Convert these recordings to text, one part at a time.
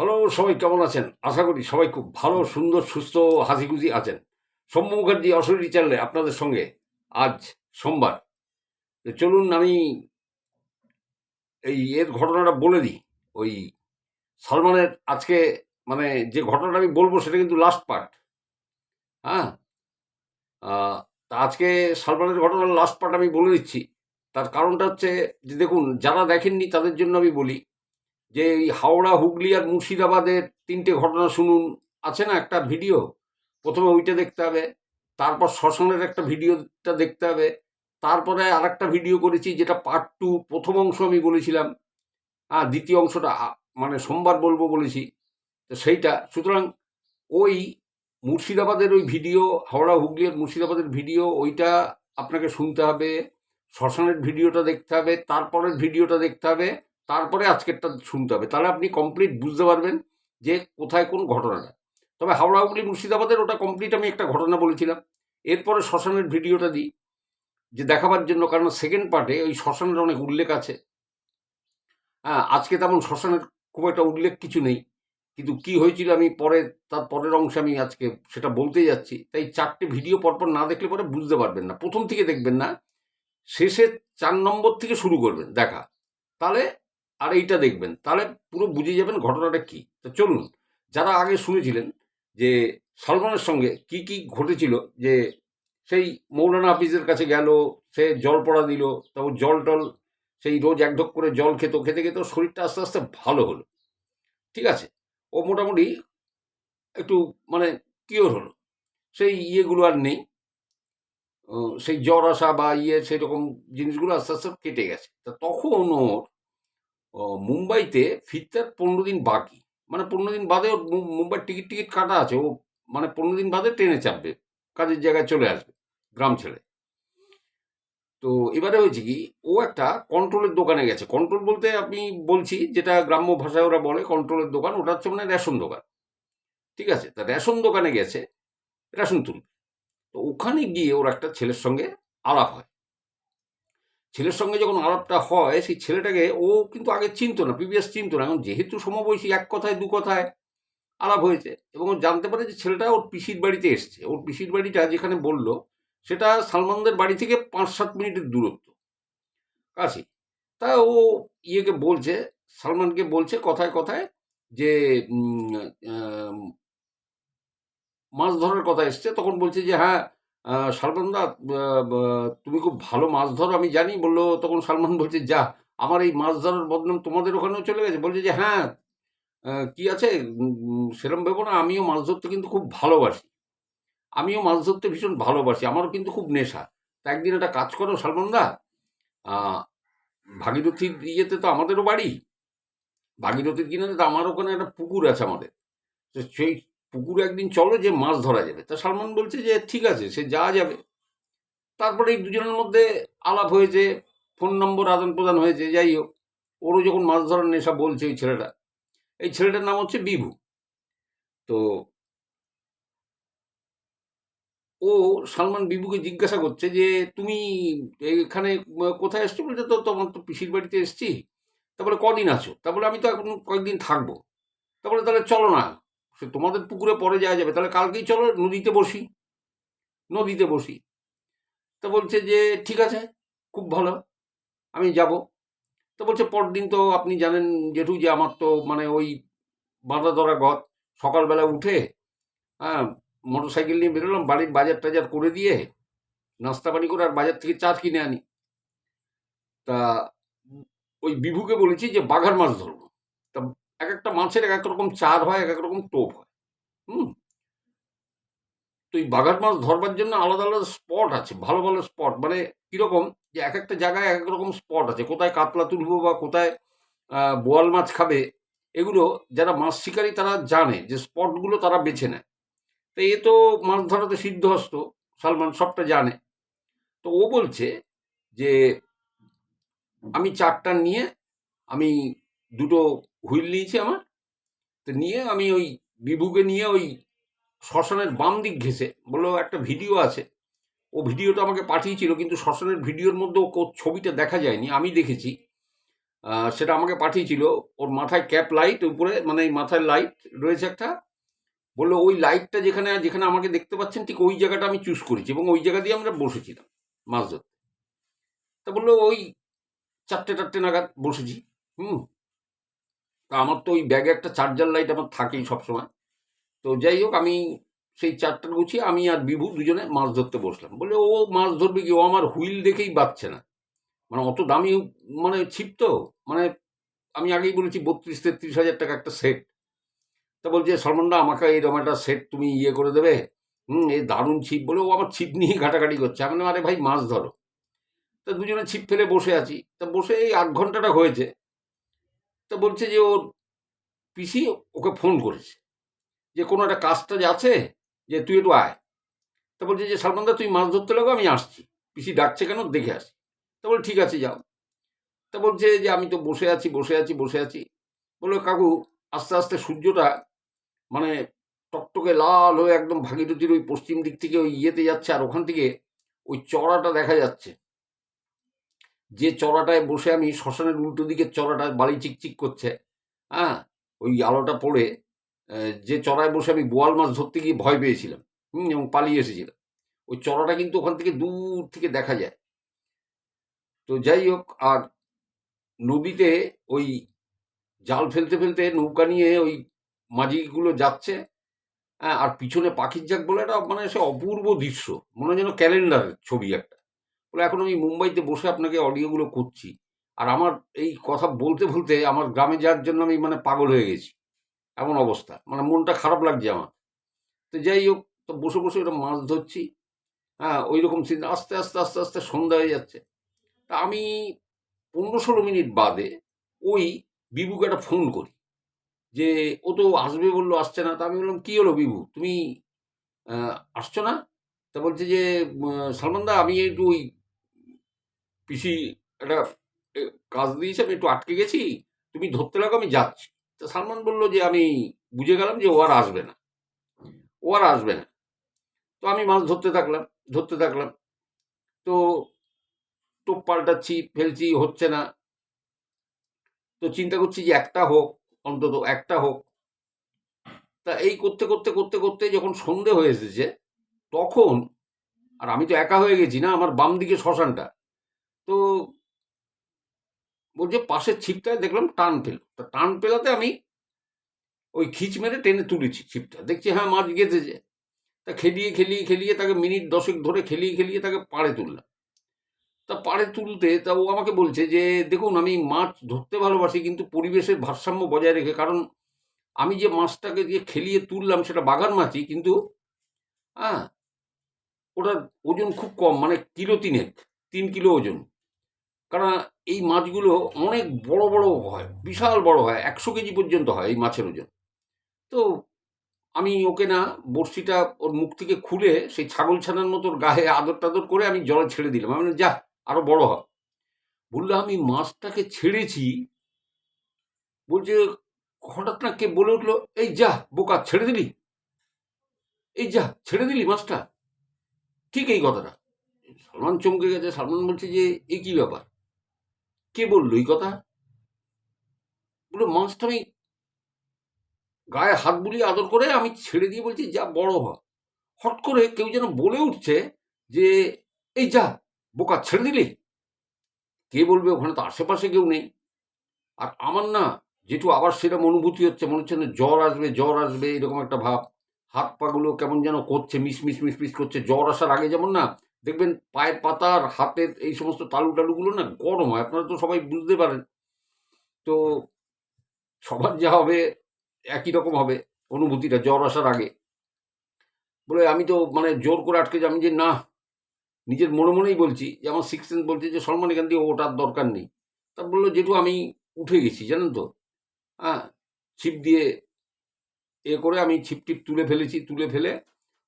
Hello, সবাই কেমন আছেন? আশা করি সবাই খুব ভালো, সুন্দর, সুস্থ, হাসিখুশি আছেন। সৌম্য মুখার্জি অশরীরী চ্যানেলে আপনাদের সঙ্গে আজ সোমবার। তো চলুন আমি এর ঘটনাটা বলে দিই। ওই সালমানের আজকে মানে যে ঘটনাটা আমি বলবো সেটা কিন্তু লাস্ট পার্ট। হ্যাঁ, তা আজকে সালমানের ঘটনার লাস্ট পার্ট আমি বলে দিচ্ছি। তার কারণটা হচ্ছে যে দেখুন, যারা দেখেননি তাদের জন্য আমি বলি যে এই হাওড়া, হুগলি আর মুর্শিদাবাদের ৩টে ঘটনা শুনুন। আছে না একটা ভিডিও? প্রথমে ওইটা দেখতে হবে, তারপর শ্মশানের একটা ভিডিওটা দেখতে হবে, তারপরে আরেকটা ভিডিও করেছি যেটা পার্ট 2, প্রথম অংশ আমি বলেছিলাম। দ্বিতীয় অংশটা মানে সোমবার বলবো বলেছি। তো সেইটা সুতরাং ওই মুর্শিদাবাদের ওই ভিডিও, হাওড়া, হুগলি আর মুর্শিদাবাদের ভিডিও ওইটা আপনাকে শুনতে হবে। শ্মশানের ভিডিওটা দেখতে হবে, তারপরের ভিডিওটা দেখতে হবে, তারপরে আজকেরটা শুনতে হবে। তাহলে আপনি কমপ্লিট বুঝতে পারবেন যে কোথায় কোন ঘটনাটা। তবে হাওড়া, হুগলি, মুর্শিদাবাদের ওটা কমপ্লিট আমি একটা ঘটনা বলেছিলাম। এরপরে শ্মশানের ভিডিওটা দিই যে দেখাবার জন্য, কারণ সেকেন্ড পার্টে ওই শ্মশানের অনেক উল্লেখ আছে। আজকে তেমন শ্মশানের খুব একটা উল্লেখ কিছু নেই, কিন্তু কি হয়েছিল আমি পরে তার পরের অংশে আমি আজকে সেটা বলতে যাচ্ছি। তাই 4টে ভিডিও পরপর না দেখলে পরে বুঝতে পারবেন না। প্রথম থেকে দেখবেন না, শেষে 4 নম্বর থেকে শুরু করবেন দেখা। তাহলে আর এইটা দেখবেন, তাহলে পুরো বুঝে যাবেন ঘটনাটা কি। তো চলুন, যারা আগে শুনেছিলেন যে সালমানের সঙ্গে কি কি ঘটেছিল, যে সেই মৌলানা হাফিজের কাছে গেল, সে জল পড়া দিল, তারপর জল টল, সেই রোজ এক ঢোক করে জল খেত, খেতে খেতে ওর শরীরটা আস্তে আস্তে ভালো হলো। ঠিক আছে, ও মোটামুটি একটু মানে কিওর হলো, সেই ইয়েগুলো আর নেই। সেই জ্বর আসা বা সেই রকম জিনিসগুলো আস্তে আস্তে কেটে গেছে। তা তখন ওর মুম্বাইতে ফিরতে 15 দিন বাকি। মানে 15 দিন বাদে ওর মুম্বাইয়ের টিকিট টিকিট কাটা আছে। ও মানে 15 দিন বাদে ট্রেনে চাপবে, কাজের জায়গায় চলে আসবে গ্রাম ছেড়ে। তো এবারে হয়েছে কি, ও একটা কন্ট্রোলের দোকানে গেছে। কন্ট্রোল বলতে আমি বলছি যেটা গ্রাম্য ভাষায় ওরা বলে কন্ট্রোলের দোকান, ওটা হচ্ছে মানে রেশন দোকান। ঠিক আছে, তা রেশন দোকানে গেছে রেশন তুলতে। তো ওখানে গিয়ে ওর একটা ছেলের সঙ্গে আলাপ হয়। ছেলের সঙ্গে যখন আলাপটা হয়, সেই ছেলেটাকে ও কিন্তু আগে চিনতো না, প্রিভিয়াস চিনতো না। এখন যেহেতু সমবয়সী, এক কথায় দু কথায় আলাপ হয়েছে, এবং ও জানতে পারে যে ছেলেটা ওর পিসির বাড়িতে এসছে। ওর পিসির বাড়িটা যেখানে বললো সেটা সালমানদের বাড়ি থেকে 5-7 মিনিটের দূরত্ব, কাছে। তা ও ইয়েকে বলছে, সালমানকে বলছে কথায় কথায় যে আহ, মাছ ধরার কথা এসছে। তখন বলছে যে হ্যাঁ, সালমান দা, তুমি খুব ভালো মাছ ধরো আমি জানি। বললো, তখন সালমান বলছে যা, আমার এই মাছ ধরার বদনাম তোমাদের ওখানেও চলে গেছে। বলছে যে হ্যাঁ, কি আছে, সেরম ভেবো না, আমিও মাছ ধরতে কিন্তু খুব ভালোবাসি। আমিও মাছ ধরতে ভীষণ ভালোবাসি, আমারও কিন্তু খুব নেশা। তা একদিন একটা কাজ করো সালমান দা, আহ, ভাগীরথীর ইয়েতে তো আমাদেরও বাড়ি, ভাগীরথীর কিনারে তো আমার ওখানে একটা পুকুর আছে আমাদের। তো সেই পুকুরে একদিন চলো, যে মাছ ধরা যাবে। তা সালমান বলছে যে ঠিক আছে, সে যাওয়া যাবে। তারপরে এই দুজনের মধ্যে আলাপ হয়েছে, ফোন নম্বর আদান প্রদান হয়েছে। যাই হোক, ওরও যখন মাছ ধরার নেশা বলছে ওই ছেলেটা, এই ছেলেটার নাম হচ্ছে বিভু। তো ও সালমান বিভুকে জিজ্ঞাসা করছে যে তুমি এখানে কোথায় এসছো? বলছে তো তোমার তো পিসির বাড়িতে এসছি। তারপরে কদিন আছো? তারপরে আমি তো এখন কয়েকদিন থাকবো। তারপরে তাহলে চলো না, সে তোমাদের পুকুরে পরে যাওয়া যাবে, তাহলে কালকেই চলো নদীতে বসি, নদীতে বসি। তা বলছে যে ঠিক আছে, খুব ভালো, আমি যাব। তো বলছে পরদিন তো আপনি জানেন জেঠু যে আমার তো মানে ওই বাঁধা ধরা ঘর। সকালবেলা উঠে, হ্যাঁ, মোটর সাইকেল নিয়ে বেরোলাম, বাড়ির বাজার টাজার করে দিয়ে, নাস্তা পানি করে, আর বাজার থেকে চাট কিনে আনি। তা ওই বিভুকে বলেছি যে বাঘার মাছ ধরবো। তা এক একটা মাছের এক এক রকম চার হয়, এক এক রকম টোপ হয়। হুম। তো এই বাঘার মাছ ধরবার জন্য আলাদা আলাদা স্পট আছে, ভালো ভালো স্পট। মানে কিরকম, যে এক একটা জায়গায় এক এক রকম স্পট আছে, কোথায় কাতলা তুলবো বা কোথায় বোয়াল মাছ খাবে, এগুলো যারা মাছ শিকারী তারা জানে, যে স্পটগুলো তারা বেছে নেয়। তো এ তো মাছ ধরাতে সিদ্ধহস্ত, সালমান সবটা জানে। তো ও বলছে যে আমি চারটা নিয়ে, আমি দুটো হুইল নিয়েছি আমার, তো নিয়ে আমি ওই বিভুকে নিয়ে ওই শ্মশানের বাম দিক ঘেঁষে, বললো একটা ভিডিও আছে, ও ভিডিওটা আমাকে পাঠিয়েছিল, কিন্তু শ্মশানের ভিডিওর মধ্যে ও ছবিটা দেখা যায়নি, আমি দেখেছি। সেটা আমাকে পাঠিয়েছিল। ওর মাথায় ক্যাপ লাইট উপরে, মানে এই মাথায় লাইট রয়েছে একটা। বললো ওই লাইটটা যেখানে যেখানে আমাকে দেখতে পাচ্ছেন ঠিক ওই জায়গাটা আমি চুজ করেছি এবং ওই জায়গা দিয়ে আমরা বসেছিলাম মাছ ধরতে। তা বললো ওই 4টে নাগাদ বসেছি। হুম। তা আমার তো ওই ব্যাগে একটা চার্জার লাইট আমার থাকেই সবসময়। তো যাই হোক, আমি সেই 4টা গুছিয়ে আমি আর বিভু দুজনে মাছ ধরতে বসলাম। বলে ও মাছ ধরবে কি, ও আমার হুইল দেখেই বাচ্ছে না। মানে অত দামি মানে ছিপ তো, মানে আমি আগেই বলেছি 32-33 হাজার টাকা একটা সেট। তা বলছে সলমনদা আমাকে এইরকম একটা সেট তুমি ইয়ে করে দেবে, এই দারুণ ছিপ। বলে ও আমার ছিপ নিয়ে ঘাটাঘাটি করছে। আমি বললাম, আরে ভাই মাছ ধরো। তা দুজনে ছিপ ফেলে বসে আছি। তা বসে এই 8 ঘন্টাটা হয়েছে। তা বলছে যে ওর পিসি ওকে ফোন করেছে যে কোনো একটা কাজটা যে আছে, যে তুই একটু আয়। তা বলছে যে সালমানদা তুই মাছ ধরতে লাগো, আমি আসছি, পিসি ডাকছে কেন দেখে আসি। তা বলে ঠিক আছে যাও। তা বলছে যে আমি তো বসে আছি। বললো কাকু আস্তে আস্তে সূর্যটা মানে টকটকে লাল হয়ে একদম ভাগীরথীর ওই পশ্চিম দিক থেকে ওই ইয়েতে যাচ্ছে, আর ওখান থেকে ওই চড়াটা দেখা যাচ্ছে। যে চড়াটায় বসে আমি শ্মশানের উল্টো দিকের চড়াটায় বালি চিকচিক করছে, হ্যাঁ, ওই আলোটা পড়ে, যে চড়ায় বসে আমি বোয়াল মাছ ধরতে গিয়ে ভয় পেয়েছিলাম, এবং পালিয়ে এসেছিলাম, ওই চড়াটা কিন্তু ওখান থেকে দূর থেকে দেখা যায়। তো যাই হোক, আর নদীতে ওই জাল ফেলতে ফেলতে নৌকা নিয়ে ওই মাঝিগুলো যাচ্ছে, হ্যাঁ, আর পিছনে পাখির ঝাঁক বলে একটা মানে সে অপূর্ব দৃশ্য, মনে হয় যেন ক্যালেন্ডারের ছবি একটা। বলে এখন আমি মুম্বাইতে বসে আপনাকে অডিওগুলো করছি, আর আমার এই কথা বলতে বলতে আমার গ্রামে যাওয়ার জন্য আমি মানে পাগল হয়ে গেছি, এমন অবস্থা, মানে মনটা খারাপ লাগছে আমার। তো যাই হোক, তো বসে বসে ওটা মাছ ধরছি, হ্যাঁ, ওই রকম সিন। আস্তে আস্তে আস্তে আস্তে সন্ধ্যা হয়ে যাচ্ছে। তা আমি 15-16 মিনিট বাদে ওই বিভুকে একটা ফোন করি, যে ও তো আসবে বললো, আসছে না। তা আমি বললাম কি হলো বিভু, তুমি আসছো না? তা বলছে যে সালমানদা আমি একটু ওই পিসি একটা এ, কাজ দিয়েছে, আমি একটু আটকে গেছি, তুমি ধরতে লাগো, আমি যাচ্ছি। তা সালমান বলল যে আমি বুঝে গেলাম যে ও আর আসবে না। তো আমি মাছ ধরতে থাকলাম। তো টোপ পাল্টাচ্ছি, ফেলছি, হচ্ছে না। তো চিন্তা করছি যে একটা হোক, অন্তত একটা হোক। তা এই করতে করতে যখন সন্ধে হয়ে এসেছে, তখন, আর আমি তো একা হয়ে গেছি না, আমার বাম দিকে শ্মশানটা। তো বলছে পাশের ছিপটায় দেখলাম টান পেল। তা টান পেলাতে আমি ওই খিচ মেরে টেনে তুলেছি ছিপটা, দেখছি হ্যাঁ মাছ গেঁথেছে। তা খেলিয়ে তাকে মিনিট 10 ধরে খেলিয়ে তাকে পাড়ে তুললাম। তা পাড়ে তুলতে তা ও আমাকে বলছে যে দেখুন আমি মাছ ধরতে ভালোবাসি, কিন্তু পরিবেশের ভারসাম্য বজায় রেখে, কারণ আমি যে মাছটাকে দিয়ে খেলিয়ে তুললাম সেটা বাগান মাছই, কিন্তু হ্যাঁ, ওটার ওজন খুব কম, মানে কিলো 3 কিলো ওজন। কারণ এই মাছগুলো অনেক বড় বড় হয়, বিশাল বড় হয়, 100 কেজি পর্যন্ত হয় এই মাছের ওজন। তো আমি ওকে না, বড়শিটা ওর মুখ থেকে খুলে সেই ছাগল ছানার মতো গায়ে আদর টাদর করে আমি জলে ছেড়ে দিলাম। আমি বললাম, যা আরো বড় হ। বললো আমি মাছটাকে ছেড়েছি, বলছে হঠাৎ না কে বলে উঠলো, এই যা বোকা ছেড়ে দিলি, এই যা ছেড়ে দিলি মাছটা। ঠিক এই কথাটা। সালমান চমকে গেছে। সালমান বলছে যে এ কি ব্যাপার, কে বললো এই কথা? বললো মাছটা আমি গায়ে হাত বুলিয়ে আদর করে আমি ছেড়ে দিয়ে বলছি যা বড় হ। হট করে কেউ যেন বলে উঠছে যে এই যা বোকা ছেড়ে দিলি। কে বলবে, ওখানে তো আশেপাশে কেউ নেই। আর আমার না যেটু আবার সেরকম অনুভূতি হচ্ছে, মনে হচ্ছে না জ্বর আসবে এরকম একটা ভাব। হাত পাগুলো কেমন যেন করছে, মিস করছে। জ্বর আসার আগে যেমন না দেখবেন পায়ের পাতা আর হাতের এই সমস্ত তালু টালুগুলো না গরম হয়, আপনারা তো সবাই বুঝতে পারেন। তো সবার যা হবে একই রকম হবে অনুভূতিটা জ্বর আসার আগে। বলে আমি তো মানে জোর করে আটকে যাই। আমি যে না, নিজের মনেই বলছি যে আমার সিক্স সেন্স বলছে যে সলমান এখান দিয়ে ওঠার দরকার নেই। তা বললো যেটু আমি উঠে গেছি জানেন তো, হ্যাঁ, ছিপ দিয়ে করে আমি ছিপ টিপ তুলে ফেলেছি। তুলে ফেলে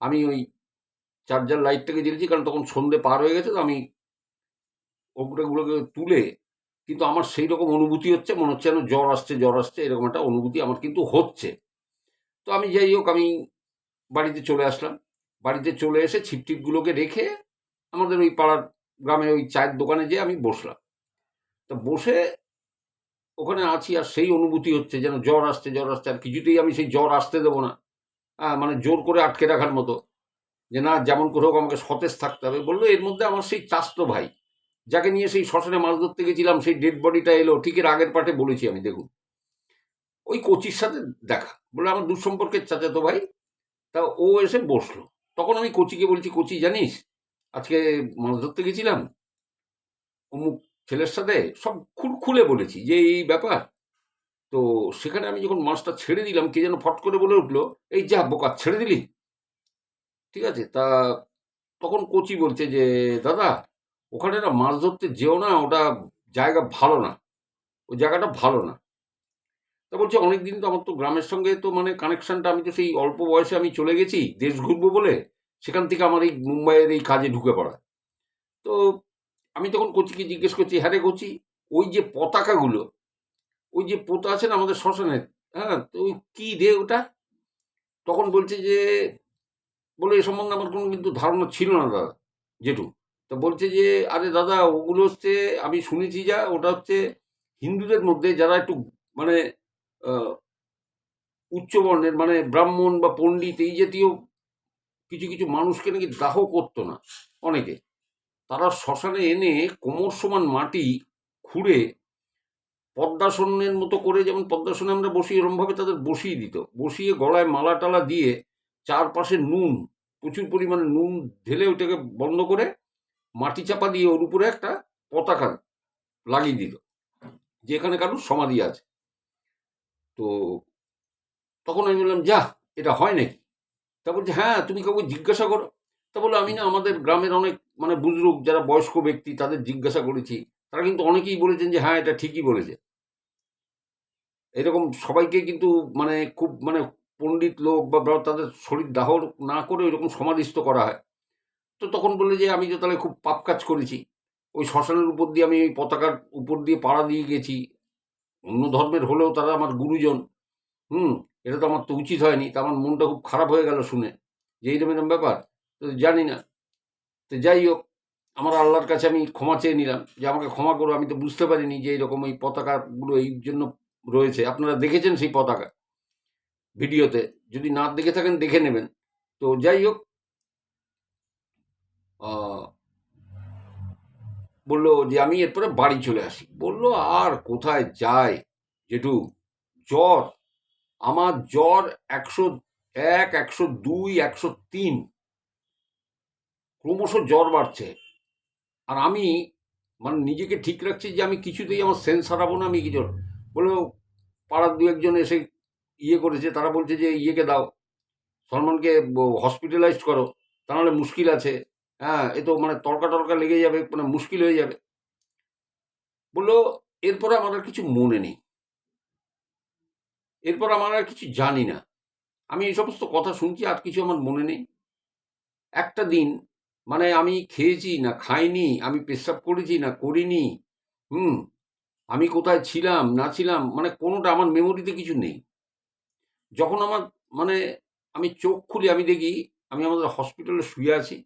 আমি ওই চার্জার লাইটটাকে জ্বেলেছি, কারণ তখন সন্ধে পার হয়ে গেছে। তো আমি ওগুলোকে তুলে, কিন্তু আমার সেই রকম অনুভূতি হচ্ছে, মনে হচ্ছে যেন জ্বর আসছে এরকম একটা অনুভূতি আমার কিন্তু হচ্ছে। তো আমি যাই হোক, আমি বাড়িতে চলে আসলাম। বাড়িতে চলে এসে ছিপ টিপগুলোকে রেখে আমাদের ওই পাড়ার গ্রামে ওই চায়ের দোকানে যেয়ে আমি বসলাম। তো বসে ওখানে আছি আর সেই অনুভূতি হচ্ছে যেন জ্বর আসছে আর কিছুতেই আমি সেই জ্বর আসতে দেবো না। মানে জোর করে আটকে রাখার মতো, যে না যেমন করে হোক আমাকে সতেজ থাকতে হবে। বললো এর মধ্যে আমার সেই চাস্তো ভাই, যাকে নিয়ে সেই শ্মশানে মাছ ধরতে গেছিলাম, সেই ডেড বডিটা এলো, ঠিক এর আগের পার্টে বলেছি আমি, দেখুন ওই কোচির সাথে দেখা, বলে আমার দূর সম্পর্কের চাচাতো ভাই। তা ও এসে বসলো, তখন আমি কোচিকে বলছি, কোচি জানিস আজকে মাছ ধরতে গেছিলাম অমুক ছেলের সাথে, সব খুলে বলেছি যে এই ব্যাপার। তো সেখানে আমি যখন মাছটা ছেড়ে দিলাম, কে যেন ফট করে বলে উঠলো, এই যা বোকা, ছেড়ে দিলি? ঠিক আছে, তা তখন কোচি বলছে যে দাদা ওখানে না মাছ ধরতে যেও না, ওটা জায়গা ভালো না, ওই জায়গাটা ভালো না। তা বলছে অনেকদিন তো আমার তো গ্রামের সঙ্গে তো মানে কানেকশনটা, আমি তো সেই অল্প বয়সে আমি চলে গেছি দেশ ঘুরবো বলে, সেখান থেকে আমার এই মুম্বাইয়ের এই কাজে ঢুকে পড়া। তো আমি তখন কোচিকে জিজ্ঞেস করছি, হ্যাঁ রে কোচি, ওই যে পতাকাগুলো, ওই যে পোতা আছে না আমাদের শ্মশানে, হ্যাঁ, তো ওই কি রে ওটা? তখন বলছে যে, বলে এ সম্বন্ধে আমার কোনো কিন্তু ধারণা ছিল না দাদা, জেঠু। তা বলছে যে আরে দাদা ওগুলো হচ্ছে, আমি শুনেছি যা, ওটা হচ্ছে হিন্দুদের মধ্যে যারা একটু মানে আহ, উচ্চ বর্ণের, মানে ব্রাহ্মণ বা পণ্ডিত এই জাতীয় কিছু কিছু মানুষকে নাকি দাহ করতো না অনেকে, তারা শ্মশানে এনে কোমর সমান মাটি খুঁড়ে পদ্মাসনের মতো করে, যেমন পদ্মাসনে আমরা বসি এরমভাবে তাদের বসিয়ে দিত, বসিয়ে গলায় মালা টালা দিয়ে চারপাশে নুন, প্রচুর পরিমাণে নুন ঢেলে ওইটাকে বন্ধ করে মাটি চাপা দিয়ে ওর উপরে একটা পতাকা লাগিয়ে দিত, যে এখানে কারুর সমাধি আছে। তো তখন আমি বললাম, যা, এটা হয় নাকি? তা বলছে হ্যাঁ, তুমি কাউকে জিজ্ঞাসা করো। তা বলে আমি না আমাদের গ্রামের অনেক মানে বুজরুক যারা বয়স্ক ব্যক্তি তাদের জিজ্ঞাসা করেছি, তারা কিন্তু অনেকেই বলেছেন যে হ্যাঁ এটা ঠিকই বলেছে। এরকম সবাইকে কিন্তু মানে খুব মানে পণ্ডিত লোক বা তাদের শরীর দাহ না করে ওইরকম সমাধিস্থ করা হয়। তো তখন বললে যে আমি তো তাহলে খুব পাপ কাজ করেছি, ওই শ্মশানের উপর দিয়ে আমি ওই পতাকার উপর দিয়ে পাড়া দিয়ে গেছি, অন্য ধর্মের হলেও তারা আমার গুরুজন। হুম, এটা তো আমার তো উচিত হয়নি। তা আমার মনটা খুব খারাপ হয়ে গেল শুনে যে এইরকম এরকম ব্যাপার। তো জানি না, তো যাই হোক, আমার আল্লাহর কাছে আমি ক্ষমা চেয়ে নিলাম যে আমাকে ক্ষমা করো, আমি তো বুঝতে পারিনি যে এইরকম এই পতাকাগুলো এই জন্য রয়েছে। আপনারা দেখেছেন সেই পতাকা ভিডিওতে, যদি না দেখে থাকেন দেখে নেবেন। তো যাই হোক, আহ, বললো যে আমি এরপরে বাড়ি চলে আসি। বললো আর কোথায় যায় জেঠু, জ্বর, আমার জ্বর 101, 102, 103, ক্রমশ জ্বর বাড়ছে। আর আমি মানে নিজেকে ঠিক রাখছি যে আমি কিছুতেই আমার সেন্স হারাবো না, আমি কিছু বললো। পাড়ার দু একজন এসে ইয়ে করেছে, তারা বলছে যে ইয়েকে দাও, সলমনকে হসপিটালাইজড করো, তা নাহলে মুশকিল আছে। হ্যাঁ, এ তো মানে তর্কা টর্কা লেগে যাবে, মানে মুশকিল হয়ে যাবে। বললো এরপরে আমার আর কিছু মনে নেই, এরপর আমার আর কিছু জানি না, আমি এই সমস্ত কথা শুনছি, আর কিছু আমার মনে নেই। একটা দিন মানে আমি খেয়েছি না খাইনি, আমি পেশাব করেছি না করিনি, হুম, আমি কোথায় ছিলাম না ছিলাম, মানে কোনোটা আমার মেমোরিতে কিছু নেই। যখন আমার মানে আমি চোখ খুলি, আমি দেখি আমি আমাদের হসপিটালে শুয়ে আছি,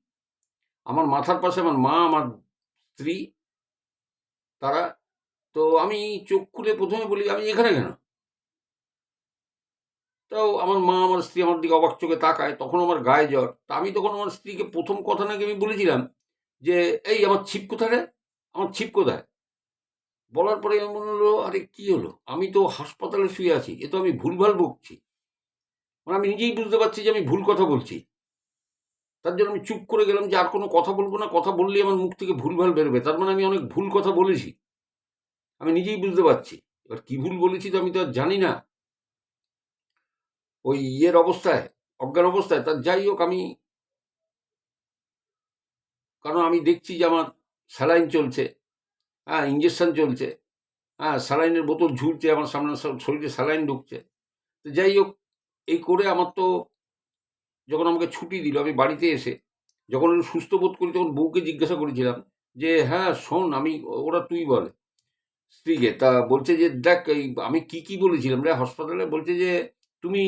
আমার মাথার পাশে আমার মা, আমার স্ত্রী, তারা। তো আমি চোখ খুলে প্রথমে বলি আমি এখানে কেন? তাও আমার মা আমার স্ত্রী আমার দিকে অবাক চোখে তাকায়, তখন আমার গায়ে জ্বর। তা আমি তখন আমার স্ত্রীকে প্রথম কথা নাকি আমি বলেছিলাম যে এই আমার ছিপ কোথায় রে, আমার ছিপ কোথায়? বলার পরে আমার মনে হলো আরে কি হলো, আমি তো হাসপাতালে শুয়ে আছি, এ তো আমি ভুলভাল বকছি, মানে আমি নিজেই বুঝতে পারছি যে আমি ভুল কথা বলছি। তার জন্য আমি চুপ করে গেলাম যে আর কোনো কথা বলবো না, কথা বললেই আমার মুখ থেকে ভুলভাল বেরোবে, তার মানে আমি অনেক ভুল কথা বলেছি, আমি নিজেই বুঝতে পারছি। এবার কি ভুল বলেছি তো আমি তো আর জানি না, ওই ইয়ের অবস্থায়, অজ্ঞান অবস্থায়। তার যাই হোক, আমি কারণ আমি দেখছি যে আমার স্যালাইন চলছে, হ্যাঁ, ইঞ্জেকশন চলছে, হ্যাঁ, স্যালাইনের বোতল ঝুলছে আমার সামনে, শরীরে স্যালাইন ঢুকছে। তো যাই হোক, এই করে আমার তো যখন আমাকে ছুটি দিল, আমি বাড়িতে এসে যখন একটু সুস্থ বোধ করি, তখন বউকে জিজ্ঞাসা করেছিলাম যে হ্যাঁ শোন, আমি, ওরা তুই বলে স্ত্রীকে। তা বলছে যে দেখ এই আমি কি কি বলেছিলাম রে হাসপাতালে, বলছে যে তুমি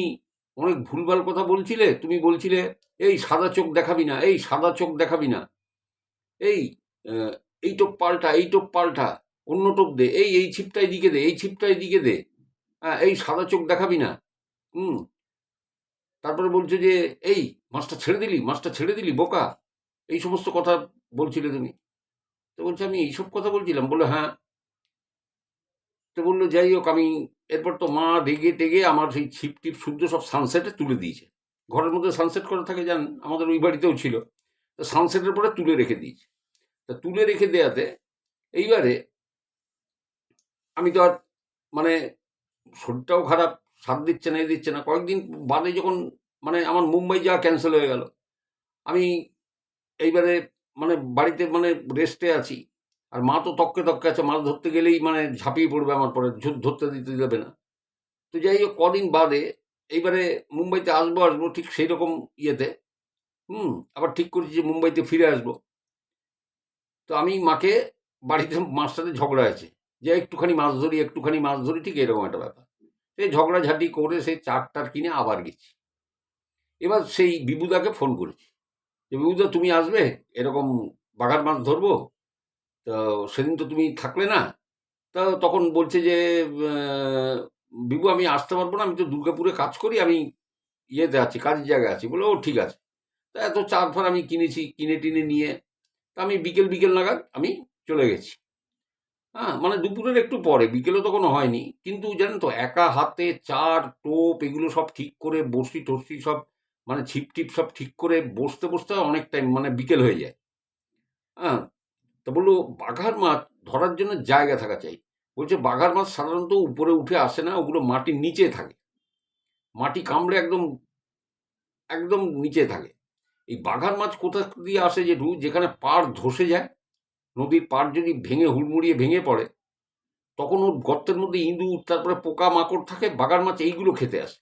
অনেক ভুলভাল কথা বলছিলে, তুমি বলছিলে এই সাদা চোখ দেখাবি না, এই সাদা চোখ দেখাবি না, এই আহ, এই টোপ পাল্টা, এই টোপ পাল্টা। অন্য টোপ দে, এই ছিপটা এদিকে দে, এই ছিপটা এদিকে দে, হ্যাঁ, এই সাদা চোখ দেখাবি না। হুম তারপরে বলছে যে এই মাছটা ছেড়ে দিলি বোকা, এই সমস্ত কথা বলছিলে তুমি। তো বলছে আমি এইসব কথা বলছিলাম, বললো হ্যাঁ। তো বললো যাই হোক, আমি এরপর তো মা রেগে টেগে আমার সেই ছিপ টিপ সূর্য সব সানসেটে তুলে দিয়েছে। ঘরের মধ্যে সানসেট করা থাকে জানেন, আমাদের ওই বাড়িতেও ছিল। তো সানসেটের পরে তুলে রেখে দিয়েছে। তা তুলে রেখে দেওয়াতে এইবারে আমি তো আর মানে শরীরটাও খারাপ, সাথ দিচ্ছে না, দিচ্ছে না। কয়েকদিন বাদে যখন মানে আমার মুম্বাই যাওয়া ক্যান্সেল হয়ে গেল, আমি এইবারে মানে বাড়িতে মানে রেস্টে আছি। আর মা তো তককে তককে আছে, মাছ ধরতে গেলেই মানে ঝাঁপিয়ে পড়বে আমার পরে, ধরতে দিতে দেবে না। তো যাই হোক, কদিন বাদে এইবারে মুম্বাইতে আসবো আসবো ঠিক সেই রকম ইয়েতে আবার ঠিক করেছি যে মুম্বাইতে ফিরে আসবো। তো আমি মাকে বাড়িতে মার সাথে ঝগড়া আছে যে একটুখানি মাছ ধরি, ঠিক এরকম একটা ব্যাপার। সেই ঝগড়াঝাটি করে সেই চারটার কিনে আবার গেছি। এবার সেই বিবুদাকে ফোন করেছি যে বিবুদা তুমি আসবে, এরকম বাঘার মাছ ধরবো। তো সেদিন তো তুমি থাকলে না। তা তখন বলছে যে বিবু আমি আসতে পারবো না, আমি তো দুর্গাপুরে কাজ করি, আমি ইয়েতে আছি, কাজের জায়গায় আছি। বলে ও ঠিক আছে। তা এত চার ফার আমি কিনেছি, কিনে টিনে নিয়ে তা আমি বিকেল নাগাদ আমি চলে গেছি। হ্যাঁ, মানে দুপুরের একটু পরে, বিকেলে তো কোনো হয়নি। কিন্তু জানেন তো, একা হাতে চার টোপ এগুলো সব ঠিক করে, বড়শি টড়শি সব মানে ছিপ টিপ সব ঠিক করে বসতে বসতে অনেক টাইম মানে বিকেল হয়ে যায়। হ্যাঁ, তা বললো বাঘার মাছ ধরার জন্য জায়গা থাকা চাই। বলছে বাঘার মাছ সাধারণত উপরে উঠে আসে না, ওগুলো মাটির নিচে থাকে, মাটি কামড়ে একদম একদম নিচে থাকে। এই বাঘার মাছ কোথা দিয়ে আসে, যেখানে পাড় ধসে যায়, নদীর পাড় যদি ভেঙে হুড়মুড়িয়ে ভেঙে পড়ে, তখন ওর গর্তের মধ্যে ইঁদুর, তারপরে পোকা মাকড় থাকে, বাঘার মাছ এইগুলো খেতে আসে।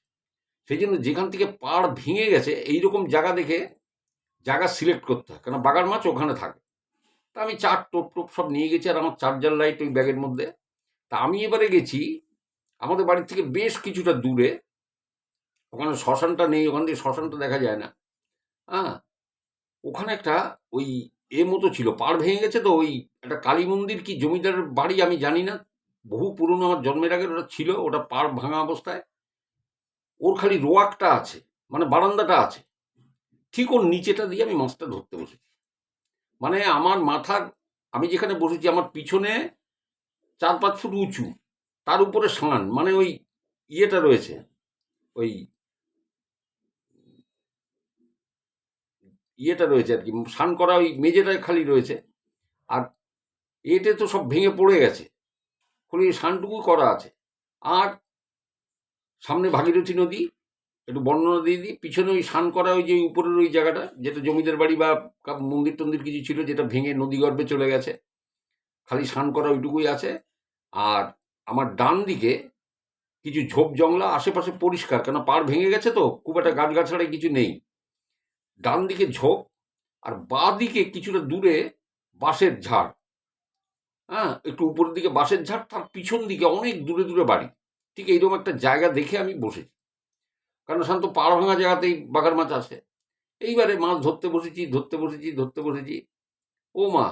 সেই জন্য যেখান থেকে পাড় ভেঙে গেছে এইরকম জায়গা দেখে জায়গা সিলেক্ট করতে হয়, কারণ বাঘার মাছ ওখানে থাকে। তা আমি চার টোপ টোপ সব নিয়ে গেছি, আর আমার চার্জার লাইট ওই ব্যাগের মধ্যে। তা আমি এবারে গেছি আমাদের বাড়ির থেকে বেশ কিছুটা দূরে, ওখানে শ্মশানটা নেই, ওখান থেকে শ্মশানটা দেখা যায় না। হ্যাঁ, ওখানে একটা ওই মতো ছিল, পাড় ভেঙে গেছে, তো ওই একটা কালী মন্দির কি জমিদারের বাড়ি আমি জানি না, বহু পুরনো, আমার জন্মের আগে ওটা ছিল, ওটা পাড় ভাঙা অবস্থায়। ওর খালি রোয়াকটা আছে, মানে বারান্দাটা আছে, ঠিক ওর নিচেটা দিয়ে আমি মাছটা ধরতে বসেছি। মানে আমার মাথার, আমি যেখানে বসেছি আমার পিছনে 4-5 ফুট উঁচু, তার উপরে সান, মানে ওই ইয়েটা রয়েছে, ওই ইয়েটা রয়েছে আর কি, সান করা ওই মেঝেটা খালি রয়েছে। আর এতে তো সব ভেঙে পড়ে গেছে, খালি সানটুকু করা আছে। আর সামনে ভাগীরথী নদী, একটু বর্ণনা দিয়ে দিই। পিছনে ওই সান করা ওই যে উপরের ওই জায়গাটা, যেটা জমিদার বাড়ি বা মন্দির টন্দির কিছু ছিল, যেটা ভেঙে নদী গর্ভে চলে গেছে, খালি সান করা ওইটুকুই আছে। আর আমার ডান দিকে কিছু ঝোপ জংলা, আশেপাশে পরিষ্কার, কেন পাড় ভেঙে গেছে তো খুব একটা গাছগাছড়াই কিছু নেই। ডান দিকে ঝোপ, আর বাঁ দিকে কিছুটা দূরে বাঁশের ঝাড়। হ্যাঁ, একটু উপরের দিকে বাঁশের ঝাড়, তার পিছন দিকে অনেক দূরে দূরে বাড়ি। ঠিক এইরকম একটা জায়গা দেখে আমি বসেছি, কারণ শান্ত পাড় ভাঙা জায়গাতেই বাঘার মাছ আসে। এইবারে মাছ ধরতে বসেছি। ও মা,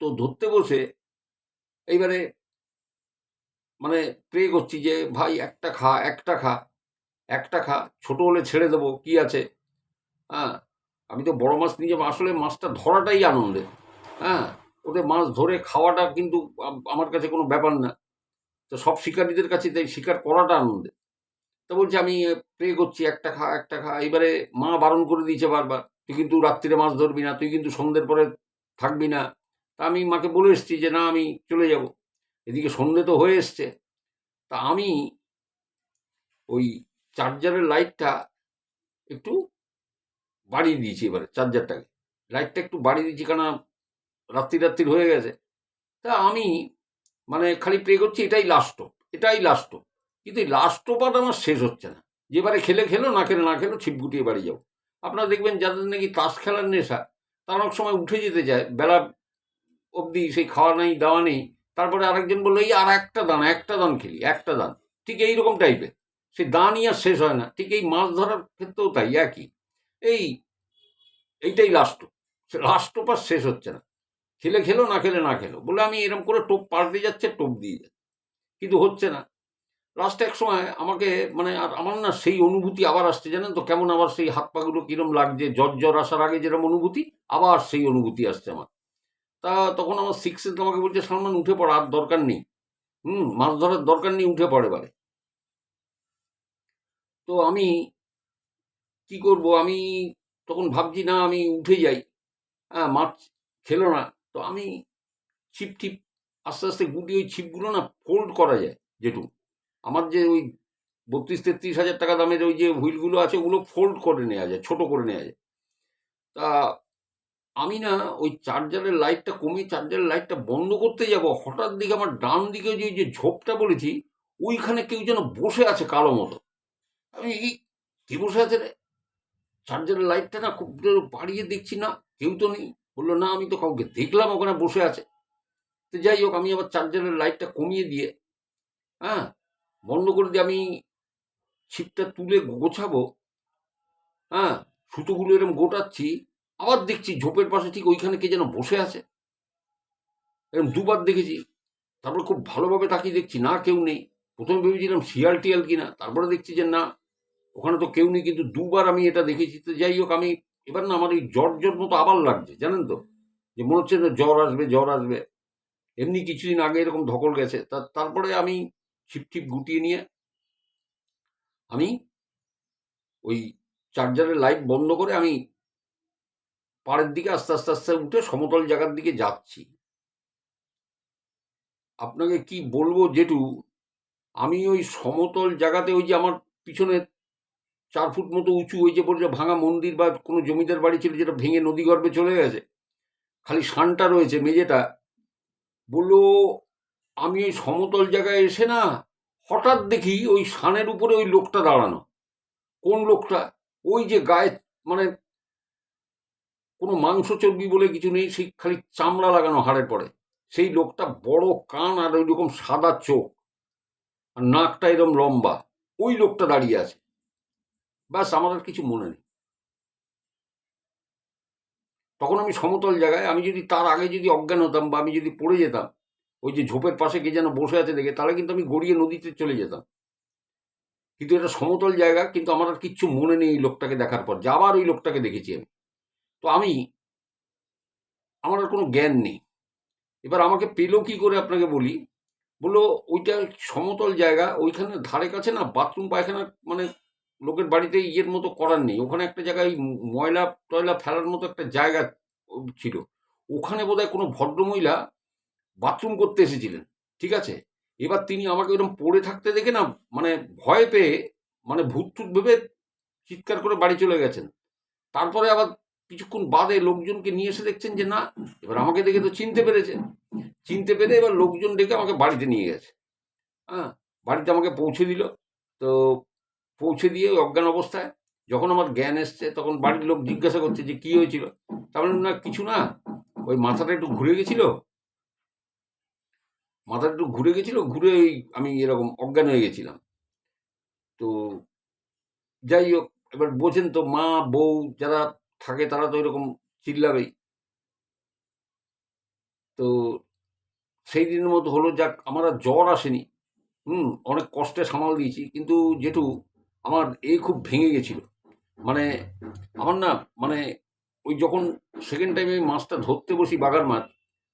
তো ধরতে বসে এইবারে মানে প্রে করছি যে ভাই একটা খা, ছোট হলে ছেড়ে দেবো, কি আছে। হ্যাঁ, আমি তো বড় মাছ নিয়ে যাবো, আসলে মাছটা ধরাটাই আনন্দের। হ্যাঁ, ওদের মাছ ধরে খাওয়াটা কিন্তু আমার কাছে কোনো ব্যাপার না। তো সব শিকারীদের কাছে তাই শিকার করাটা আনন্দের। তো বলছি আমি প্রে করছি একটা খা। এবারে মা বারণ করে দিয়েছে বারবার, তুই কিন্তু রাত্রিরে মাছ ধরবি না, তুই কিন্তু সন্ধ্যের পরে থাকবি না। তা আমি মাকে বলে এসেছি যে না, আমি চলে যাব। এদিকে সন্ধে তো হয়ে এসছে। তা আমি ওই চার্জারের লাইটটা একটু বাড়িয়ে দিয়েছি, এবারে চার্জারটাকে, লাইটটা একটু বাড়িয়ে দিয়েছি, কেন রাত্রি হয়ে গেছে। তা আমি মানে খালি প্রে করছি এটাই লাস্ট, কিন্তু এই লাস্ট টোপাটা আমার শেষ হচ্ছে না। যেবারে খেলো, না খেলো ছিপ গুটিয়ে বাড়ি যাও। আপনারা দেখবেন যাদের নাকি তাস খেলার নেশা, তারা অনেক সময় উঠে যেতে যায় বেলা অবধি, সেই খাওয়া নেই দাওয়া নেই। তারপরে আরেকজন বললো এই আর একটা দান খেলি, একটা দান। ঠিক এইরকম টাইপের, সেই দানই আর শেষ হয় না। ঠিক এই মাছ ধরার ক্ষেত্রেও তাই একই, এই এইটাই লাস্ট টোপ আর শেষ হচ্ছে না। খেলে খেলো, না খেলে না খেলো, বলে আমি এরকম করে টোপ পাল্টে যাচ্ছে, টোপ দিয়ে যাচ্ছে, কিন্তু হচ্ছে না। লাস্টে এক সময় আমাকে মানে আর আমার না সেই অনুভূতি আবার আসছে, জানেন তো, কেমন আবার সেই হাত পাগুলো কিরম লাগছে, জ্বর আসার আগে যেরকম অনুভূতি, আবার সেই অনুভূতি আসছে আমার। তা তখন আমার সিক্স সেন্স আমাকে বলছে, সালমান উঠে পড়, আর দরকার নেই, মাছ ধরার দরকার নেই, উঠে পড়ে এবারে। তো আমি কি করব, আমি তখন ভাবছি না আমি উঠে যাই, হ্যাঁ মাছ খেলো না। তো আমি ছিপ টিপ আস্তে আস্তে গুটি, ওই ছিপগুলো না ফোল্ড করা যায় যেটু, আমার যে ওই 32-33 হাজার টাকা দামের ওই যে হুইলগুলো আছে, ওগুলো ফোল্ড করে নেওয়া যায়, ছোট করে নেওয়া যায়। তা আমি না ওই চার্জারের লাইটটা কমিয়ে চার্জারের লাইটটা বন্ধ করতে যাব, হঠাৎ দিকে আমার ডান দিকে যে যে ঝোপটা বলেছি, ওইখানে কেউ যেন বসে আছে কালো মতো। আমি এই কে বসে আছে রে, চার্জারের লাইটটা না খুব জোরে বাড়িয়ে দেখছি, না কেউ তো নেই। বললো না আমি তো কাউকে দেখলাম ওখানে বসে আছে। তো যাই হোক, আমি আবার চার্জারের লাইটটা কমিয়ে দিয়ে, হ্যাঁ বন্ধ করে দিয়ে আমি ছিপটা তুলে গোছাবো, হ্যাঁ সুতোগুলো এরকম গোটাচ্ছি, আবার দেখছি ঝোপের পাশে ঠিক ওইখানে কে যেন বসে আছে। এরকম দুবার দেখেছি। তারপর খুব ভালোভাবে তাকিয়ে দেখছি, না কেউ নেই। প্রথমে ভেবেছিলাম শিয়াল টিয়াল কিনা, তারপরে দেখছি যে না, ওখানে তো কেউ নেই, কিন্তু দুবার আমি এটা দেখেছি। তো যাই হোক, আমি এবার না আমার এই জ্বর জ্বর মতো আবার লাগছে, জানেন তো, যে মনে হচ্ছে না জ্বর আসবে জ্বর আসবে। এমনি কিছুদিন আগে এরকম ধকল গেছে। তারপরে আমি ছিপ টিপ গুটিয়ে নিয়ে আমি ওই চার্জারের লাইট বন্ধ করে আমি পাড়ের দিকে আস্তে আস্তে আস্তে উঠে সমতল জায়গার দিকে যাচ্ছি। আপনাকে কি বলবো জেঠু, আমি ওই সমতল জায়গাতে, ওই যে আমার পিছনে 4 ফুট মতো উঁচু ওই যে বলছে ভাঙা মন্দির বা কোনো জমিদার বাড়ি ছিল যেটা ভেঙে নদীগর্ভে চলে গেছে, খালি শানটা রয়েছে মেঝেটা, বললো আমি ওই সমতল জায়গায় এসে না হঠাৎ দেখি ওই শানের উপরে ওই লোকটা দাঁড়ানো। কোন লোকটা? ওই যে গায়ে মানে কোনো মাংস চর্বি বলে কিছু নেই, সেই খালি চামড়া লাগানো হাড়ের পরে। সেই লোকটা বড় কান আর ওই রকম সাদা চোখ, আর নাকটা এরকম লম্বা, ওই লোকটা দাঁড়িয়ে আছে। ব্যাস, আমার আর কিছু মনে নেই। তখন আমি সমতল জায়গায়, আমি যদি তার আগে যদি অজ্ঞান হতাম বা আমি যদি পড়ে যেতাম, ওই যে ঝোপের পাশে কে যেন বসে আছে দেখে, তাহলে কিন্তু আমি গড়িয়ে নদীতে চলে যেতাম। কিন্তু এটা সমতল জায়গা, কিন্তু আমার আর কিচ্ছু মনে নেই এই লোকটাকে দেখার পর, যে আবার ওই লোকটাকে দেখেছি আমি। তো আমার আর কোনো জ্ঞান নেই। এবার আমাকে পেলো কি করে আপনাকে বলি। বললো ওইটা সমতল জায়গা, ওইখানে ধারে কাছে না বাথরুম পায়খানা মানে লোকের বাড়িতে ইয়ের মতো করার নেই, ওখানে একটা জায়গায় ময়লা টয়লা ফেলার মতো একটা জায়গা ছিল। ওখানে বোধহয় কোনো ভদ্রমহিলা বাথরুম করতে এসেছিলেন, ঠিক আছে। এবার তিনি আমাকে এরকম পড়ে থাকতে দেখে না, মানে ভয় পেয়ে, মানে ভূত টুত ভেবে চিৎকার করে বাড়ি চলে গেছেন। তারপরে আবার কিছুক্ষণ বাদে লোকজনকে নিয়ে এসে দেখছেন যে না, এবার আমাকে দেখে তো চিনতে পেরেছে, চিনতে পেরে এবার লোকজন ডেকে আমাকে বাড়িতে নিয়ে গেছে। হ্যাঁ, বাড়িতে আমাকে পৌঁছে দিল। তো পৌঁছে দিয়ে ওই অজ্ঞান অবস্থায় যখন আমার জ্ঞান এসছে, তখন বাড়ির লোক জিজ্ঞাসা করছে যে কি হয়েছিল। তার না কিছু না, ওই মাথাটা একটু ঘুরে গেছিল, মাথাটা একটু ঘুরে গেছিল, ঘুরে ওই আমি এরকম অজ্ঞান হয়ে গেছিলাম। তো যাই হোক, এবার বোঝেন তো, মা বউ যারা থাকে তারা তো এরকম চিল্লাবেই। তো সেই দিনের মতো হলো, যাক আমার আর জ্বর আসেনি। অনেক কষ্টে সামাল দিয়েছি, কিন্তু যেটু আমার খুব ভেঙে গেছিল। মানে আমার না, মানে ওই যখন সেকেন্ড টাইম আমি মাছটা ধরতে বসি বাগার মাছ,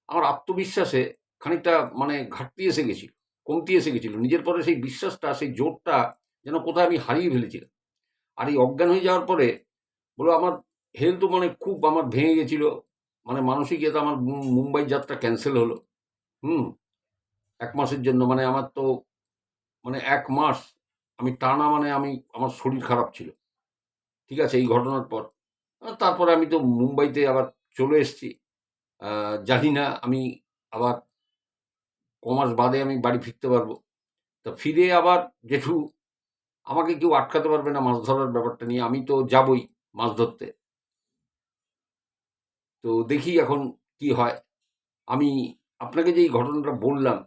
আমার আত্মবিশ্বাসে খানিকটা মানে ঘাটতি এসে গেছিল, কমতি এসে গেছিল। নিজের পরে সেই বিশ্বাসটা, সেই জোরটা যেন কোথায় আমি হারিয়ে ফেলেছিলাম। আর এই অজ্ঞান হয়ে যাওয়ার পরে বলো আমার হেলথও মানে খুব আমার ভেঙে গেছিল। মানে মানসিক ইয়েতে আমার মুম্বাই যাত্রা ক্যান্সেল হলো। হুম 1 মাসের জন্য, মানে আমার তো মানে 1 মাস আমি টানা, মানে আমার শরীর খারাপ ছিল, ঠিক আছে, এই ঘটনার পর। তারপরে আমি তো মুম্বাইতে আবার চলে এসেছি। জানি না আমি আবার কমাস বাদে আমি বাড়ি ফিরতে পারবো। তা ফিরে আবার জেঠু, আমাকে কেউ আটকাতে পারবে না মাছ ধরার ব্যাপারটা নিয়ে, আমি তো যাবই মাছ ধরতে। তো দেখি এখন কি হয়। আমি আপনাকে যে এই ঘটনাটা বললাম,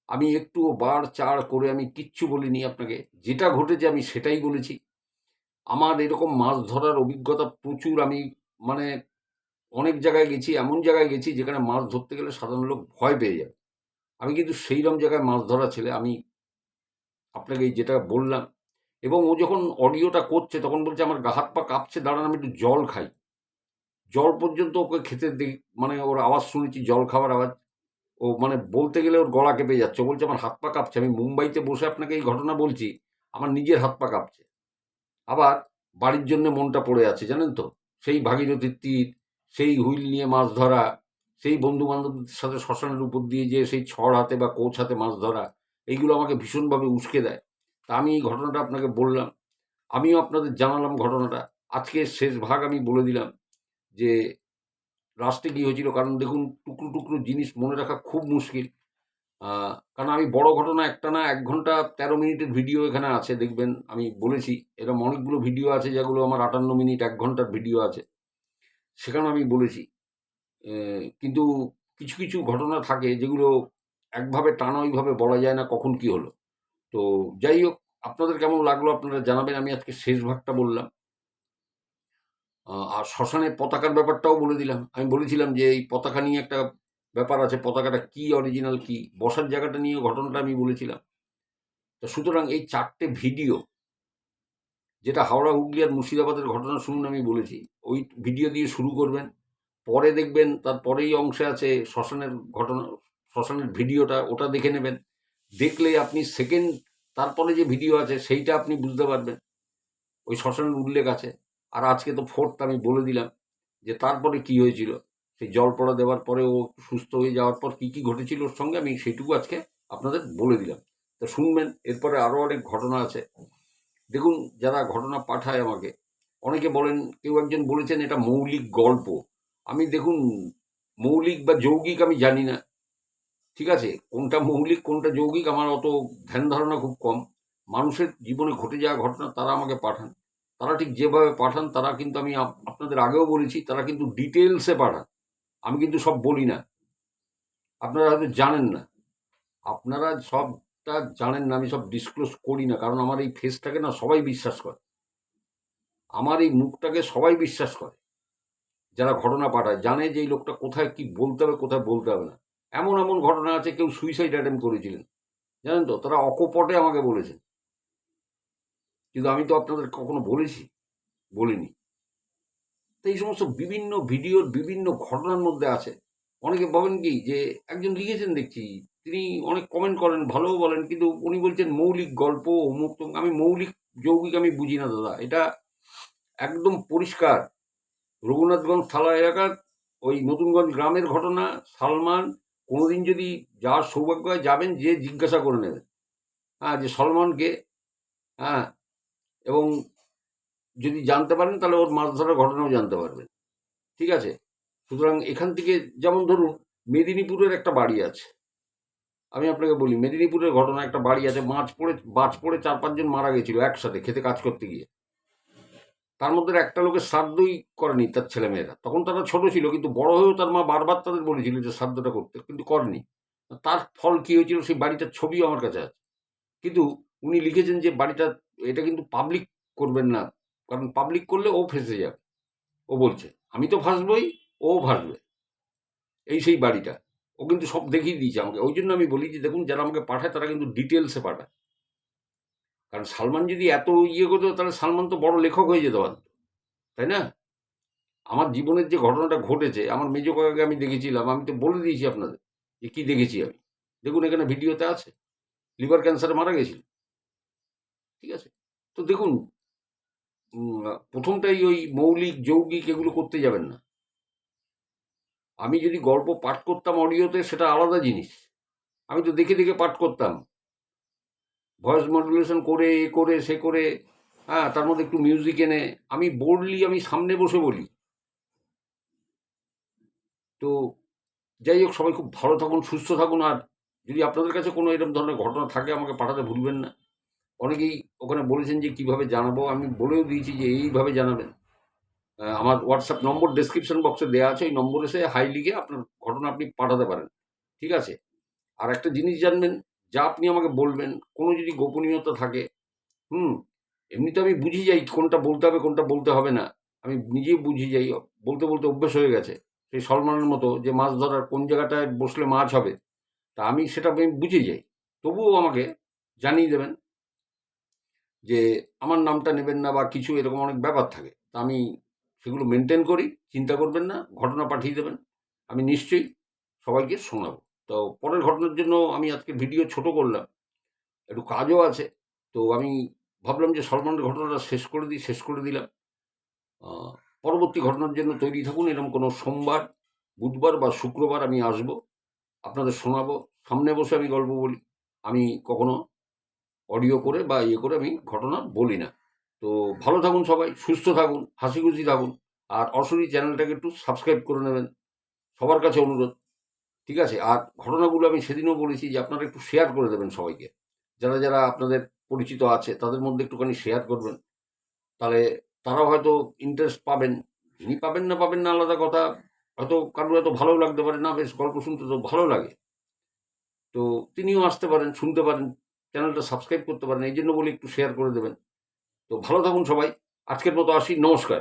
আমি একটুও বাড়-চাড় করে আমি কিচ্ছু বলিনি আপনাকে। যেটা ঘটেছে আমি সেটাই বলেছি। আমার এরকম মাছ ধরার অভিজ্ঞতা প্রচুর। আমি মানে অনেক জায়গায় গেছি, এমন জায়গায় গেছি যেখানে মাছ ধরতে গেলে সাধারণ লোক ভয় পেয়ে যাবে। আমি কিন্তু সেইরকম জায়গায় মাছ ধরা ছেলে। আমি আপনাকে এই যেটা বললাম, এবং ও যখন অডিওটা করছে তখন বলছে আমার হাত পা কাঁপছে, দাঁড়ান আমি একটু জল খাই। জল পর্যন্ত ওকে খেতে দেখি, মানে ওর আওয়াজ শুনেছি, জল খাওয়ার আওয়াজ। ও মানে বলতে গেলে ওর গলা কেঁপে যাচ্ছে। ও বলছে আমার হাত পা কাঁপছে। আমি মুম্বাইতে বসে আপনাকে এই ঘটনা বলছি, আমার নিজের হাত পা কাঁপছে। আবার বাড়ির জন্য মনটা পড়ে আছে, জানেন তো। সেই ভাগীরথীর তীর, সেই হুইল নিয়ে মাছ ধরা, সেই বন্ধু বান্ধবদের সাথে শ্মশানের উপর দিয়ে যে সেই ছড় হাতে বা কোচ হাতে মাছ ধরা, এইগুলো আমাকে ভীষণভাবে উস্কে দেয়। তা আমি এই ঘটনাটা আপনাকে বললাম, আমিও আপনাদের জানালাম ঘটনাটা। আজকে শেষ ভাগ আমি বলে দিলাম যে লাস্টে কি হয়েছিল। কারণ দেখুন, টুকরো টুকরো জিনিস মনে রাখা খুব মুশকিল। কারণ আমি বড় ঘটনা একটা না, 1 ঘন্টা 13 মিনিটের ভিডিও এখানে আছে, দেখবেন আমি বলেছি। এরকম অনেকগুলো ভিডিও আছে যেগুলো আমার 58 মিনিট 1 ঘন্টার ভিডিও আছে, সেখানে আমি বলেছি। কিন্তু কিছু কিছু ঘটনা থাকে যেগুলো একভাবে টানা ওইভাবে বলা যায় না কখন কি হলো। তো যাই হোক, আপনাদের কেমন লাগলো আপনারা জানাবেন। আমি আজকে শেষ ভাগটা বললাম। আর শ্মশানে পতাকার ব্যাপারটাও বলে দিলাম। আমি বলেছিলাম যে এই পতাকা নিয়ে একটা ব্যাপার আছে, পতাকাটা কি অরিজিনাল কি, বসার জায়গাটা নিয়ে ঘটনাটা আমি বলেছিলাম। তো সুতরাং এই 4টে ভিডিও, যেটা হাওড়া, হুগলি আর মুর্শিদাবাদের ঘটনা শুনুন, আমি বলেছি ওই ভিডিও দিয়ে শুরু করবেন। পরে দেখবেন তার পরেই অংশে আছে শ্মশানের ঘটনা, শ্মশানের ভিডিওটা, ওটা দেখে নেবেন। দেখলে আপনি সেকেন্ড, তারপরে যে ভিডিও আছে সেইটা আপনি বুঝতে পারবেন, ওই শ্মশানের উল্লেখ আছে। আর আজকে তো ফোর্থ আমি বলে দিলাম যে তারপরে কি হয়েছিল, সেই জল পড়া দেওয়ার পরে ও সুস্থ হয়ে যাওয়ার পর কি কি ঘটেছিল ওর সঙ্গে, আমি সেইটুকু আজকে আপনাদের বলে দিলাম। তো শুনবেন, এরপরে আরও অনেক ঘটনা আছে। দেখুন, যারা ঘটনা পাঠায় আমাকে, অনেকে বলেন, কেউ একজন বলেছেন এটা মৌলিক গল্প। আমি দেখুন, মৌলিক বা যৌগিক আমি জানি না, ঠিক আছে। কোনটা মৌলিক কোনটা যৌগিক আমার অত ধ্যান ধারণা খুব কম। মানুষের জীবনে ঘটে যাওয়া ঘটনা তারা আমাকে পাঠান। তারা ঠিক যেভাবে পাঠান, তারা কিন্তু, আমি আপনাদের আগেও বলেছি, তারা কিন্তু ডিটেলসে পাঠান। আমি কিন্তু সব বলি না, আপনারা হয়তো জানেন না। আপনারা সবটা জানেন না, আমি সব ডিসক্লোজ করি না, কারণ আমার এই ফেসটাকে না সবাই বিশ্বাস করে, আমার এই মুখটাকে সবাই বিশ্বাস করে। যারা ঘটনা পাঠায় জানে যে এই লোকটা কোথায় কি বলতে হবে, কোথায় বলতে হবে না। এমন এমন ঘটনা আছে, কেউ সুইসাইড অ্যাটেম্প করেছিলেন, জানেন তো, তারা অকপটে আমাকে বলেছেন। কিন্তু আমি তো আপনাদের কখনো বলেছি? বলিনি। তো এই সমস্ত বিভিন্ন ভিডিওর বিভিন্ন ঘটনার মধ্যে আছে। অনেকে বলেন কি যে, একজন লিখেছেন দেখছি, তিনি অনেক কমেন্ট করেন, ভালোও বলেন, কিন্তু উনি বলছেন মৌলিক গল্প, অমুক তমুক। আমি মৌলিক যৌগিক আমি বুঝি না দাদা। এটা একদম পরিষ্কার। রঘুনাথগঞ্জ থালা এলাকার ওই নতুনগঞ্জ গ্রামের ঘটনা। সালমান, কোনোদিন যদি যাওয়ার সৌভাগ্য হয় যাবেন, যে জিজ্ঞাসা করে নেবেন, হ্যাঁ, যে সলমনকে, হ্যাঁ, এবং যদি জানতে পারেন তাহলে ওর মাছ ধরার ঘটনাও জানতে পারবেন, ঠিক আছে। সুতরাং এখান থেকে, যেমন ধরুন, মেদিনীপুরের একটা বাড়ি আছে, আমি আপনাকে বলি, মেদিনীপুরের ঘটনা, একটা বাড়ি আছে, বাজ পড়ে 4-5 জন মারা গেছিল একসাথে খেতে কাজ করতে গিয়ে। তার মধ্যে একটা লোকের শ্রাদ্ধই করেনি তার ছেলেমেয়েরা। তখন তারা ছোট ছিল, কিন্তু বড় হয়েও তার মা বারবার তাদের বলেছিল যে শ্রাদ্ধটা করতে, কিন্তু করেনি। তার ফল কি হয়েছিল সেই বাড়িটার ছবিও আমার কাছে আছে। কিন্তু উনি লিখেছেন যে বাড়িটা, এটা কিন্তু পাবলিক করবেন না, কারণ পাবলিক করলে ও ফেঁসে যাবে। ও বলছে আমি তো ফাঁসবই, ও ভাসবে। এই সেই বাড়িটা, ও কিন্তু সব দেখিয়ে দিয়েছে আমাকে। ওই জন্য আমি বলি যে দেখুন, যারা আমাকে পাঠায় তারা কিন্তু ডিটেলসে পাঠায়। কারণ সালমান যদি এত ইয়ে করতো, তাহলে সালমান তো বড় লেখক হয়ে যেতে পারত, তাই না? আমার জীবনের যে ঘটনাটা ঘটেছে, আমার মেজো কাকাকে আমি দেখেছিলাম, আমি তো বলে দিয়েছি আপনাদের যে কি দেখেছি আমি। দেখুন, এখানে ভিডিওতে আছে, লিভার ক্যান্সারে মারা গেছিল, ঠিক আছে। তো দেখুন, প্রথমটাই ওই মৌলিক যৌগিক এগুলো করতে যাবেন না। আমি যদি গল্প পাঠ করতাম অডিওতে, সেটা আলাদা জিনিস। আমি তো দেখে দেখে পাঠ করতাম, ভয়েস মডুলেশন করে, এ করে সে করে, হ্যাঁ, তার মধ্যে একটু মিউজিক এনে আমি বোল্ডলি আমি সামনে বসে বলি। তো যাই হোক, সবাই খুব ভালো থাকুন, সুস্থ থাকুন। আর যদি আপনাদের কাছে কোনো এরকম ধরনের ঘটনা থাকে, আমাকে পাঠাতে ভুলবেন না। অনেকেই ওখানে বলেছেন যে কিভাবে জানাবো, আমি বলেও দিয়েছি যে এইভাবে জানাবেন। আমার হোয়াটসঅ্যাপ নম্বর ডেসক্রিপশন বক্সে দেওয়া আছে, ওই নম্বরে এসে হাই লিখে আপনার ঘটনা আপনি পাঠাতে পারেন, ঠিক আছে। আর একটা জিনিস জানবেন, যা আপনি আমাকে বলবেন, কোনো যদি গোপনীয়তা থাকে, হুম, এমনিতে আমি বুঝি যাই কোনটা বলতে হবে কোনটা বলতে হবে না। আমি নিজেই বুঝে যাই, বলতে বলতে অভ্যেস হয়ে গেছে। সেই সলমনের মতো যে মাছ ধরার কোন জায়গাটায় বসলে মাছ হবে, তা আমি সেটা আমি বুঝে যাই। তবুও আমাকে জানিয়ে দেবেন যে আমার নামটা নেবেন না বা কিছু, এরকম অনেক ব্যাপার থাকে। তা আমি সেগুলো মেনটেন করি, চিন্তা করবেন না, ঘটনা পাঠিয়ে দেবেন, আমি নিশ্চয়ই সবাইকে শোনাবো। তো পরের ঘটনার জন্য আমি আজকে ভিডিও ছোট করলাম, একটু কাজও আছে। তো আমি ভাবলাম যে সলমনের ঘটনাটা শেষ করে দিই, শেষ করে দিলাম। পরবর্তী ঘটনার জন্য তৈরি থাকুন। এরকম কোনো সোমবার, বুধবার বা শুক্রবার আমি আসবো, আপনাদের শোনাবো। সামনে বসে আমি গল্প বলি, আমি কখনো অডিও করে বা ইয়ে করে আমি ঘটনা বলি না। তো ভালো থাকুন সবাই, সুস্থ থাকুন, হাসি খুশি থাকুন। আর অশরী চ্যানেলটাকে একটু সাবস্ক্রাইব করে নেবেন, সবার কাছে অনুরোধ। ঠিক আছে? আর ঘটনাগুলো আমি সেদিনও বলেছি যে আপনারা একটু শেয়ার করে দেবেন সবাইকে। যারা যারা আপনাদের পরিচিত আছে তাদের মধ্যে একটুখানি শেয়ার করবেন, তাহলে তারাও হয়তো ইন্টারেস্ট পাবেন। যিনি পাবেন না পাবেন না আলাদা কথা, হয়তো কারোর হয়তো ভালো লাগতে পারে, না বেশ গল্প শুনতে তো ভালো লাগে, তো তিনিও আসতে পারেন, শুনতে পারেন, চ্যানেলটা সাবস্ক্রাইব করতে পারেন। এই জন্য বলি একটু শেয়ার করে দেবেন। তো ভালো থাকুন সবাই, আজকের মতো আসি, নমস্কার।